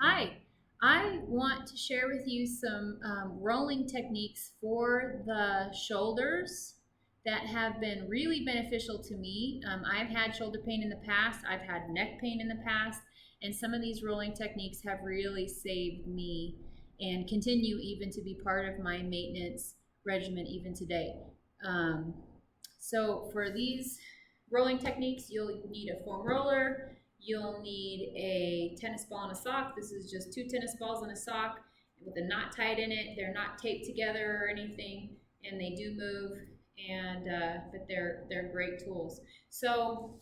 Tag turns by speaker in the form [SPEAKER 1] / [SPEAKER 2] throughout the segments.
[SPEAKER 1] Hi, I want to share with you some rolling techniques for the shoulders that have been really beneficial to me. I've had shoulder pain in the past, I've had neck pain in the past, and some of these rolling techniques have really saved me and continue even to be part of my maintenance regimen even today. Um, so for these rolling techniques, you'll need a foam roller. You'll need a tennis ball and a sock. This is just two tennis balls and a sock with a knot tied in it. They're not taped together or anything, and they do move. But they're great tools. So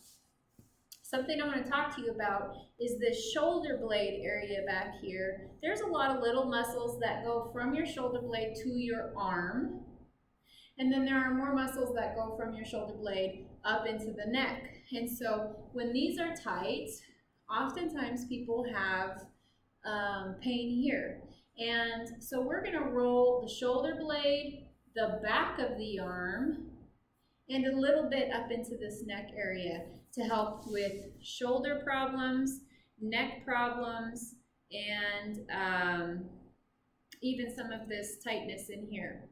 [SPEAKER 1] something I want to talk to you about is the shoulder blade area back here. There's a lot of little muscles that go from your shoulder blade to your arm. And then there are more muscles that go from your shoulder blade up into the neck. And so when these are tight, oftentimes people have pain here. And so we're going to roll the shoulder blade, the back of the arm, and a little bit up into this neck area to help with shoulder problems, neck problems, and even some of this tightness in here.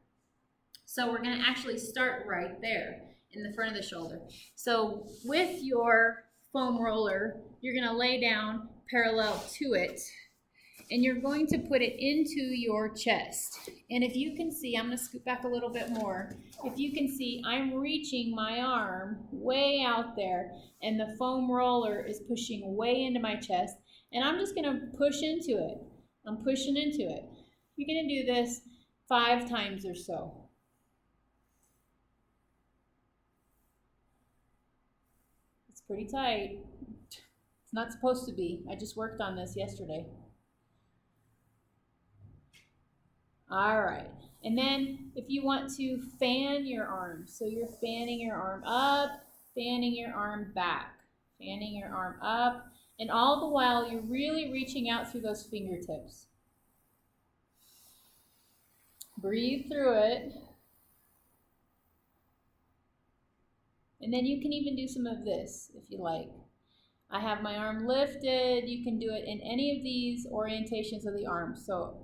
[SPEAKER 1] So we're going to actually start right there in the front of the shoulder. So with your foam roller, you're going to lay down parallel to it, and you're going to put it into your chest. And if you can see, I'm going to scoot back a little bit more. If you can see, I'm reaching my arm way out there, and the foam roller is pushing way into my chest, and I'm just going to push into it. I'm pushing into it. You're going to do this 5 times or so. Pretty tight. It's not supposed to be. I just worked on this yesterday. All right. And then if you want to fan your arm, so you're fanning your arm up, fanning your arm back, fanning your arm up, and all the while you're really reaching out through those fingertips. Breathe through it. And then you can even do some of this if you like. I have my arm lifted. You can do it in any of these orientations of the arm. So,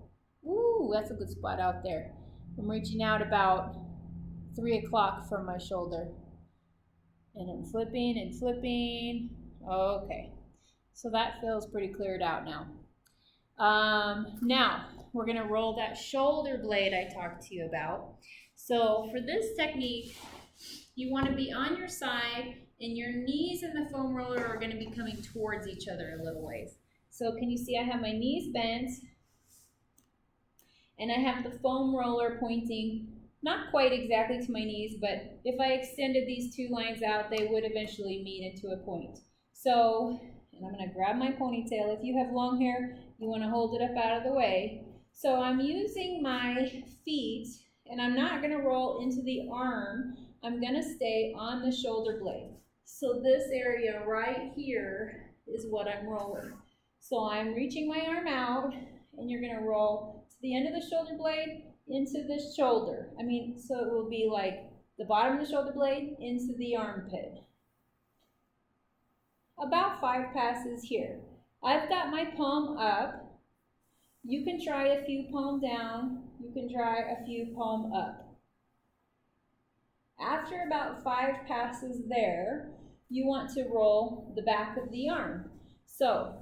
[SPEAKER 1] ooh, that's a good spot out there. I'm reaching out about 3 o'clock from my shoulder. And I'm flipping and flipping. Okay. So that feels pretty cleared out now. Now, we're going to roll that shoulder blade I talked to you about. So for this technique, you want to be on your side, and your knees and the foam roller are going to be coming towards each other a little ways. So can you see I have my knees bent, and I have the foam roller pointing not quite exactly to my knees, but if I extended these 2 lines out, they would eventually meet into a point. So, and I'm going to grab my ponytail. If you have long hair, you want to hold it up out of the way. So I'm using my feet, and I'm not going to roll into the arm. I'm going to stay on the shoulder blade. So this area right here is what I'm rolling. So I'm reaching my arm out, and you're going to roll to the end of the shoulder blade into the shoulder. So it will be like the bottom of the shoulder blade into the armpit. About 5 passes here. I've got my palm up. You can try a few palm down. You can try a few palm up. After about 5 passes there, you want to roll the back of the arm. So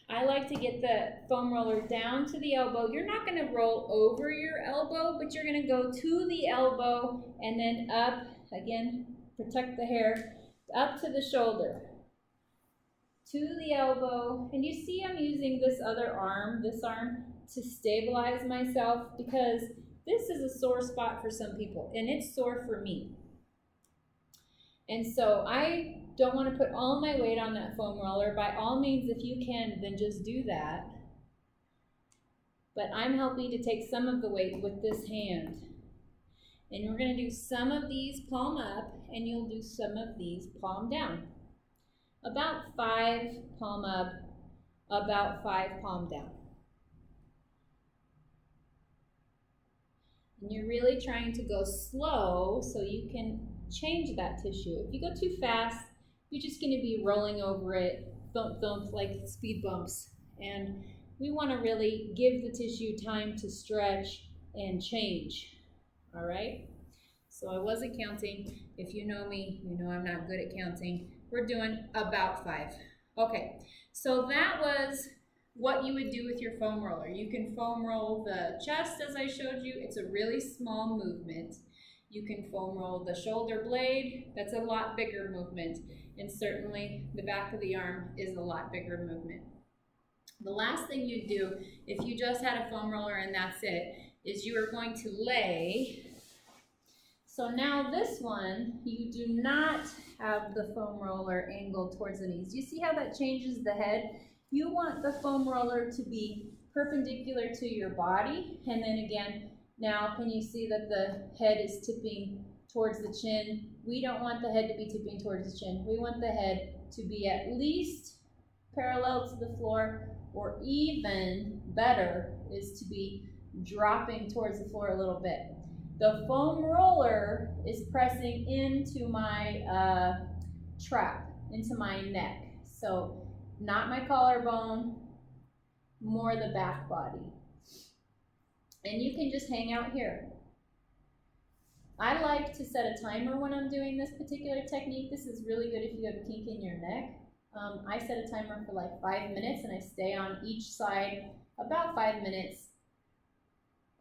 [SPEAKER 1] I like to get the foam roller down to the elbow. You're not going to roll over your elbow, but you're going to go to the elbow and then up, again, protect the hair, up to the shoulder, to the elbow. And you see I'm using this arm, to stabilize myself, because this is a sore spot for some people, and it's sore for me. And so I don't want to put all my weight on that foam roller. By all means, if you can, then just do that. But I'm helping to take some of the weight with this hand. And we're going to do some of these palm up, and you'll do some of these palm down. About 5 palm up, about 5 palm down. And you're really trying to go slow so you can change that tissue. If you go too fast, you're just going to be rolling over it thump thump like speed bumps. And we want to really give the tissue time to stretch and change. All right? So I wasn't counting. If you know me, you know I'm not good at counting. We're doing about 5. Okay, so that was what you would do with your foam roller. You can foam roll the chest as I showed you. It's a really small movement. You can foam roll the shoulder blade. That's a lot bigger movement. And certainly the back of the arm is a lot bigger movement. The last thing you do, if you just had a foam roller and that's it, is you are going to lay. So now this one, you do not have the foam roller angled towards the knees. You see how that changes the head? You want the foam roller to be perpendicular to your body. And then again, now can you see that the head is tipping towards the chin? We don't want the head to be tipping towards the chin. We want the head to be at least parallel to the floor, or even better is to be dropping towards the floor a little bit. The foam roller is pressing into my trap, into my neck. So not my collarbone, more the back body. And you can just hang out here. I like to set a timer when I'm doing this particular technique. This is really good if you have kink in your neck. I set a timer for like 5 minutes and I stay on each side about 5 minutes.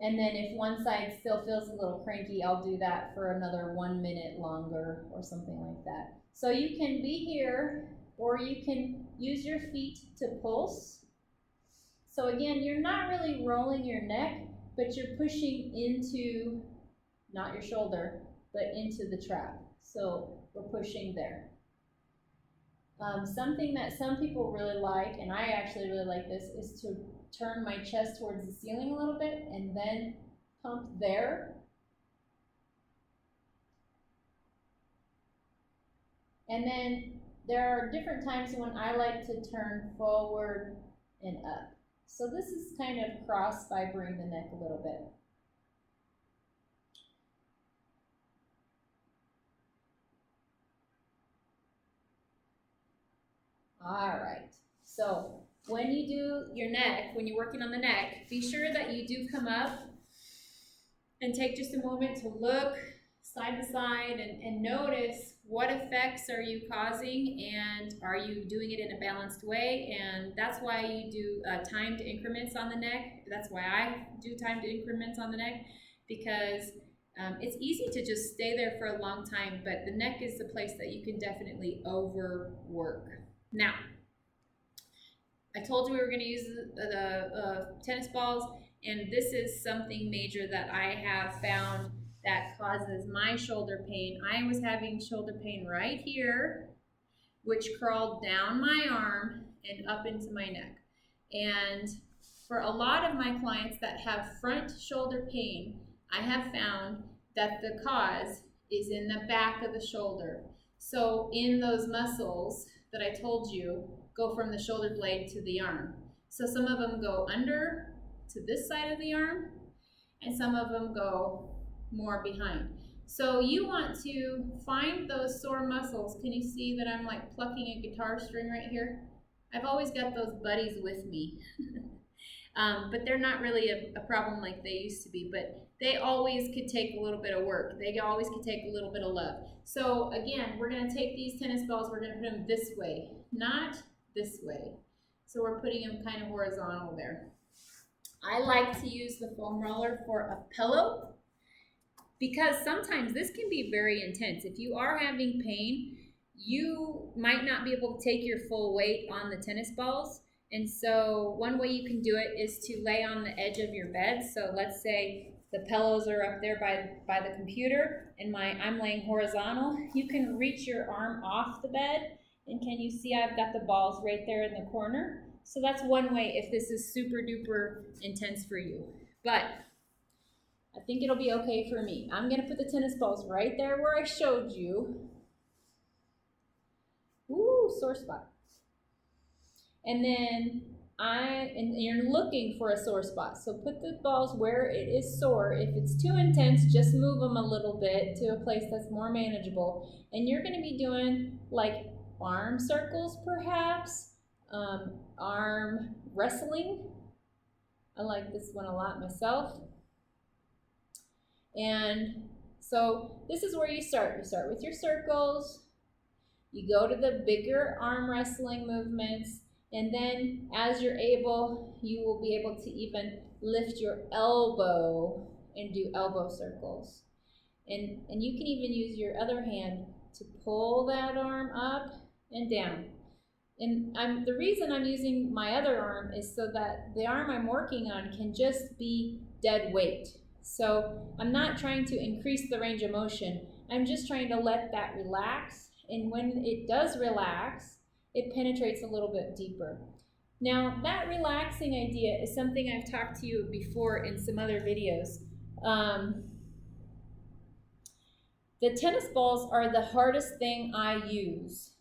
[SPEAKER 1] And then if one side still feels a little cranky, I'll do that for another 1 minute longer or something like that. So you can be here, or you can use your feet to pulse. So again, you're not really rolling your neck, but you're pushing into, not your shoulder, but into the trap. So we're pushing there. Something that some people really like, and I actually really like this, is to turn my chest towards the ceiling a little bit and then pump there. And then there are different times when I like to turn forward and up. So this is kind of cross fibering the neck a little bit. All right, so when you do your neck, when you're working on the neck, be sure that you do come up and take just a moment to look side to side and notice what effects are you causing, and are you doing it in a balanced way. And that's why you do timed increments on the neck. That's why I do timed increments on the neck, because it's easy to just stay there for a long time, but the neck is the place that you can definitely overwork. Now, I told you we were going to use the tennis balls, and this is something major that I have found that causes my shoulder pain. I was having shoulder pain right here, which crawled down my arm and up into my neck. And for a lot of my clients that have front shoulder pain, I have found that the cause is in the back of the shoulder. So in those muscles that I told you go from the shoulder blade to the arm. So some of them go under to this side of the arm, and some of them go more behind. So you want to find those sore muscles. Can you see that I'm like plucking a guitar string right here? I've always got those buddies with me. But they're not really a problem like they used to be, but they always could take a little bit of work. They always could take a little bit of love. So again, we're gonna take these tennis balls, we're gonna put them this way, not this way. So we're putting them kind of horizontal there. I like to use the foam roller for a pillow, because sometimes this can be very intense. If you are having pain, you might not be able to take your full weight on the tennis balls. And so one way you can do it is to lay on the edge of your bed. So let's say the pillows are up there by the computer and I'm laying horizontal. You can reach your arm off the bed, and can you see I've got the balls right there in the corner? So that's one way if this is super duper intense for you. But I think it'll be okay for me. I'm gonna put the tennis balls right there where I showed you. Ooh, sore spot. And then you're looking for a sore spot. So put the balls where it is sore. If it's too intense, just move them a little bit to a place that's more manageable. And you're gonna be doing like arm circles perhaps, arm wrestling. I like this one a lot myself. And so this is where you start. You start with your circles. You go to the bigger arm wrestling movements. And then as you're able, you will be able to even lift your elbow and do elbow circles. And you can even use your other hand to pull that arm up and down. And the reason I'm using my other arm is so that the arm I'm working on can just be dead weight. So I'm not trying to increase the range of motion. I'm just trying to let that relax. And when it does relax, it penetrates a little bit deeper. Now, that relaxing idea is something I've talked to you before in some other videos. The tennis balls are the hardest thing I use.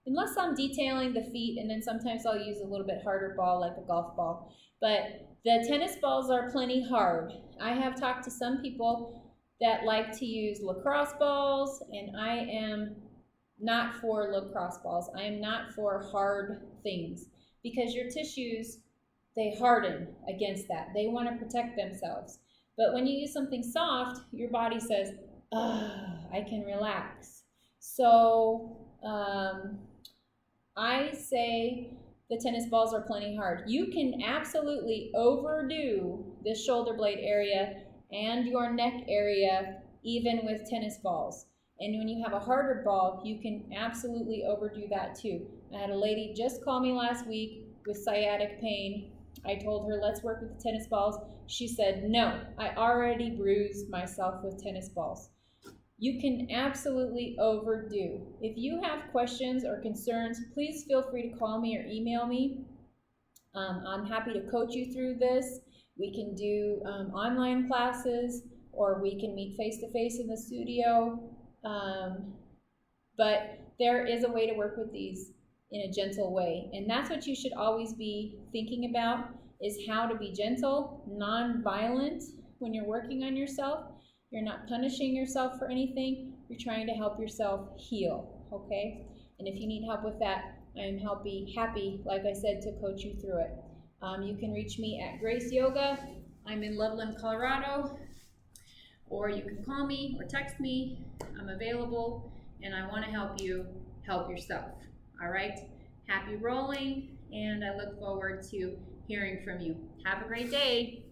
[SPEAKER 1] Unless I'm detailing the feet, and then sometimes I'll use a little bit harder ball like a golf ball. But the tennis balls are plenty hard. I have talked to some people that like to use lacrosse balls, and I am not for lacrosse balls. I am not for hard things because your tissues, they harden against that. They want to protect themselves. But when you use something soft, your body says, I can relax. So I say the tennis balls are plenty hard. You can absolutely overdo the shoulder blade area and your neck area even with tennis balls. And when you have a harder ball, you can absolutely overdo that too. I had a lady just call me last week with sciatic pain. I told her, let's work with the tennis balls. She said, no, I already bruised myself with tennis balls. You can absolutely overdo. If you have questions or concerns, please feel free to call me or email me. I'm happy to coach you through this. We can do online classes, or we can meet face-to-face in the studio. But there is a way to work with these in a gentle way. And that's what you should always be thinking about, is how to be gentle, non-violent when you're working on yourself. You're not punishing yourself for anything. You're trying to help yourself heal, okay? And if you need help with that, I am happy, like I said, to coach you through it. You can reach me at Grace Yoga. I'm in Loveland, Colorado. Or you can call me or text me. I'm available, and I want to help you help yourself. All right? Happy rolling, and I look forward to hearing from you. Have a great day.